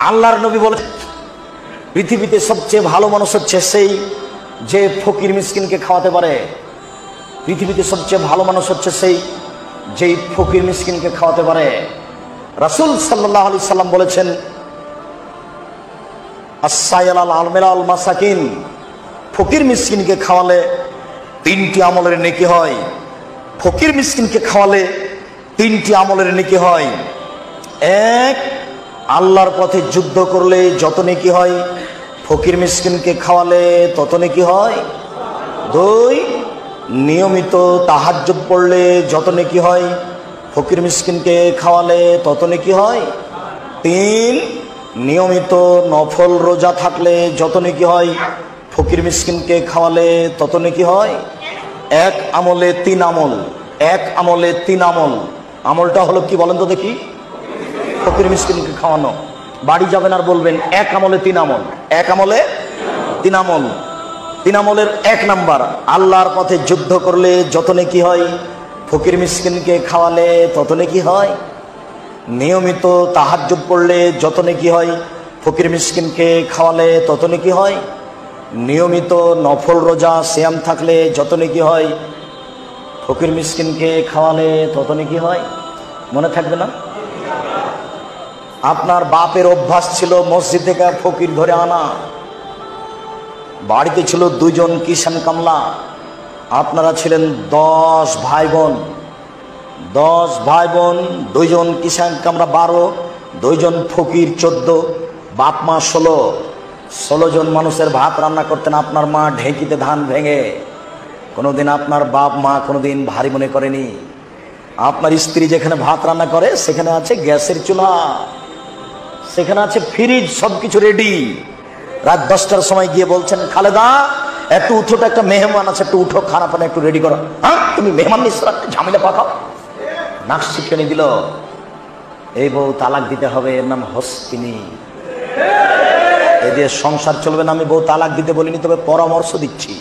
আল্লাহর নবী বলে পৃথিবীতে সবচেয়ে ভালো মানুষ হচ্ছে সেই যে ফকির মিসকিনকে খাওয়াতে পারে। পৃথিবীতে সবচেয়ে ভালো মানুষ হচ্ছে সেই যেই ফকির মিসকিনকে খাওয়াতে পারে। রাসূল সাল্লাল্লাহু আলাইহি সাল্লাম বলেছেন, আস-সাইলাল আলমিলাল মাসাকিন, ফকির মিসকিনকে খাওয়ালে 3টি আমলের নেকি হয়। ফকির মিসকিনকে খাওয়ালে 3টি আমলের নেকি হয়। 1, আল্লাহর পথে যুদ্ধ করলে যত নেকি হয় ফকির মিসকিনকে খাওয়ালে তত নেকি হয়। 2, নিয়মিত তাহাজ্জুদ পড়লে যত নেকি হয় ফকির মিসকিনকে খাওয়ালে তত নেকি হয়। 3, নিয়মিত নফল রোজা থাকলে যত নেকি হয় ফকির মিসকিনকে খাওয়ালে তত নেকি হয়। এক আমলে 3 আমল, এক আমলে 3 আমল। আমলটা হলো কি বলেন তো দেখি? ফকির মিসকিনকে খাওয়ানো। বাড়ি যাবেন আর বলবেন 1 আমলে 3 আমল, 1 আমলে 3 আমল। 3 আমলের 1 নাম্বার, আল্লাহর পথে যুদ্ধ করলে যত নেকি হয় ফকির মিসকিনকে খাওয়ালে তত নেকি হয়। নিয়মিত তাহাজ্জুদ পড়লে যত নেকি হয় ফকির মিসকিনকে খাওয়ালে তত নেকি হয়। নিয়মিত নফল রোজা সিয়াম থাকলে যত নেকি হয় ফকির মিসকিনকে খাওয়ালে তত নেকি হয়। মনে থাকবে না? আপনার বাপের অভ্যাস ছিল মসজিদ থেকে ফকির ধরে আনা, বাড়িতে ছিল 2 জন কিষান কামলা, আপনারা ছিলেন 10 ভাই বোন। 10 ভাই বোন, 2 জন কিষান কামলা 12, 2 জন ফকির 14, বাপ মা 16 জন মানুষের ভাত রান্না করতেন আপনার মা ঢেঁকিতে ধান ভেঙে। কোনোদিন আপনার বাপ মা কোনোদিন ভারী মনে করেনি। আপনার স্ত্রী যেখানে ভাত রান্না করে সেখানে আছে গ্যাসের চুলা, সেখানে আছে ফ্রিজ, সবকিছু রেডি। রাত 10টার সময় গিয়ে বলছেন, খালেদা একটু উঠো, তো একটা মেহমান আছে, একটু উঠো, খানা পানা একটু রেডি করো। হ্যাঁ, তুমি মেহমান নিশ্চয় ঝামেলা পাকাও। নাক শিখিয়ে দিল, এই বউ তালাক দিতে হবে, এর নাম হস্তিনী। এ দিয়ে সংসার চলবে না। আমি বউ তালাক দিতে বলিনি, তবে পরামর্শ দিচ্ছি।